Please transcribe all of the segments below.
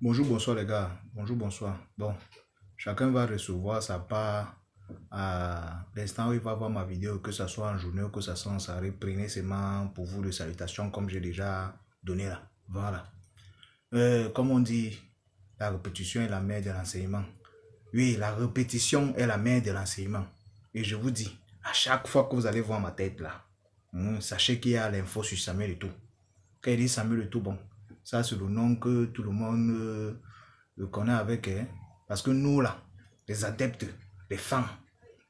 Bonjour, bonsoir les gars. Bonjour, bonsoir. Bon, chacun va recevoir sa part à l'instant où il va voir ma vidéo, que ce soit en journée ou que ce soit en soirée. Prenez seulement pour vous les salutations comme j'ai déjà donné là. Voilà. Comme on dit, la répétition est la mère de l'enseignement. Oui, la répétition est la mère de l'enseignement. Et je vous dis, à chaque fois que vous allez voir ma tête là, sachez qu'il y a l'info sur Samuel Eto'o. Quand il dit Samuel Eto'o, bon, ça c'est le nom que tout le monde le connaît avec, hein. Parce que nous là, les adeptes, les fans,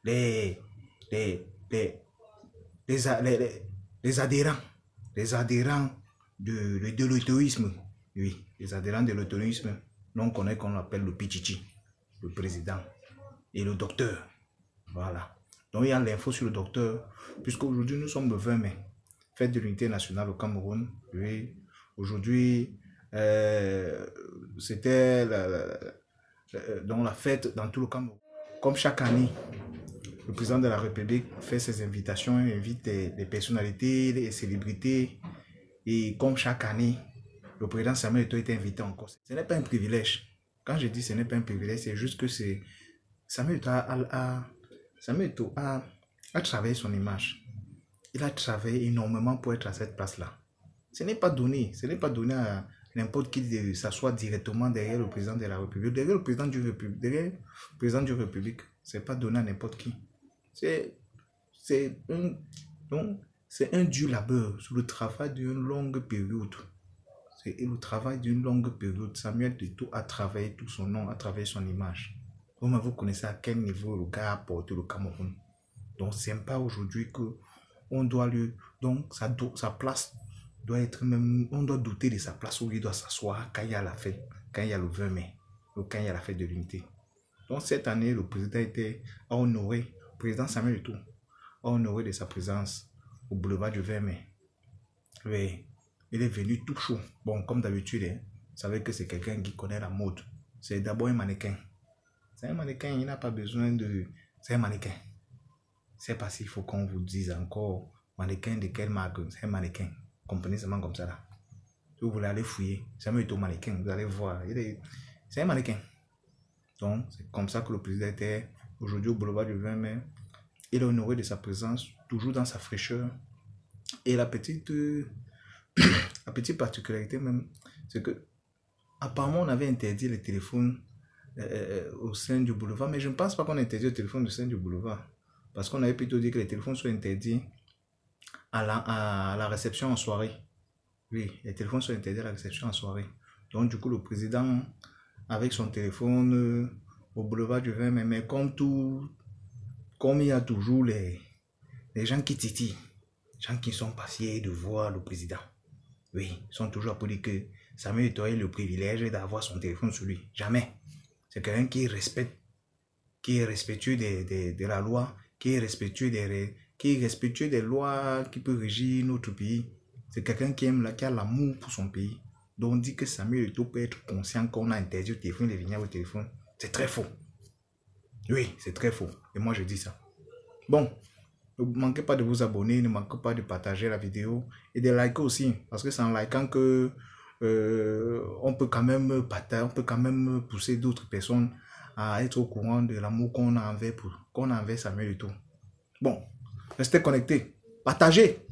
les, les, les, les, les adhérents, les adhérents de l'autoïsme, oui, les adhérents de l'autoïsme, nous on connaît qu'on appelle le Pichichi, le président, et le docteur, voilà. Donc il y a l'info sur le docteur, puisqu'aujourd'hui nous sommes le 20 mai, fête de l'unité nationale au Cameroun, oui. Aujourd'hui, c'était donc la fête dans tout le Cameroun. Comme chaque année, le président de la République fait ses invitations, il invite des personnalités, des célébrités. Et comme chaque année, le président Samuel Eto'o est invité encore. Ce n'est pas un privilège. Quand je dis ce n'est pas un privilège, c'est juste que Samuel Eto'o a travaillé son image. Il a travaillé énormément pour être à cette place-là. Ce n'est pas donné à n'importe qui de s'asseoir directement derrière le président de la République, derrière le président du République, ce n'est pas donné à n'importe qui. C'est un dur labeur sur le travail d'une longue période. C'est le travail d'une longue période. Samuel Eto'o a travaillé tout son nom, a travaillé son image. Vous connaissez à quel niveau le gars a porté le Cameroun. Donc c'est pas aujourd'hui que on doit lui... Donc sa place doit être même... On doit douter de sa place où il doit s'asseoir quand il y a la fête, quand il y a le 20 mai, ou quand il y a la fête de l'unité. Donc cette année, le président a honoré, le président Samuel Eto'o a honoré de sa présence au boulevard du 20 mai. Oui, il est venu tout chaud. Bon, comme d'habitude, vous savez que c'est quelqu'un qui connaît la mode. C'est d'abord un mannequin. C'est un mannequin, il n'a pas besoin de... C'est un mannequin. C'est pas s'il faut qu'on vous dise encore mannequin de quelle marque. C'est un mannequin. Comprenez seulement comme ça là. Si vous voulez aller fouiller, Samuel Eto'o mannequin, vous allez voir. C'est un mannequin. Donc, c'est comme ça que le président était aujourd'hui au boulevard du 20 mai. Il est honoré de sa présence, toujours dans sa fraîcheur. Et la petite particularité même, c'est que apparemment on avait interdit les téléphones au sein du boulevard, mais je ne pense pas qu'on a interdit le téléphone au sein du boulevard. Parce qu'on avait plutôt dit que les téléphones soient interdits à la réception en soirée. Oui, les téléphones sont interdits à la réception en soirée. Donc du coup, le président, avec son téléphone au boulevard du 20 mai, mais comme il y a toujours les gens qui titillent, les gens qui sont passés de voir le président. Oui, ils sont toujours pour dire que Samuel Eto'o a le privilège d'avoir son téléphone sur lui. Jamais. C'est quelqu'un qui respecte, qui est respectueux de la loi, qui est respectueux des lois qui peuvent régir notre pays. C'est quelqu'un qui a l'amour pour son pays. Donc on dit que Samuel Eto'o peut être conscient qu'on a interdit au téléphone, les vignettes au téléphone. C'est très faux. Oui, c'est très faux. Et moi je dis ça. Bon, ne manquez pas de vous abonner, ne manquez pas de partager la vidéo et de liker aussi. Parce que c'est en likant que on peut quand même partager, on peut quand même pousser d'autres personnes à être au courant de l'amour qu'on a envers Samuel Eto'o. Bon, restez connectés, partagez.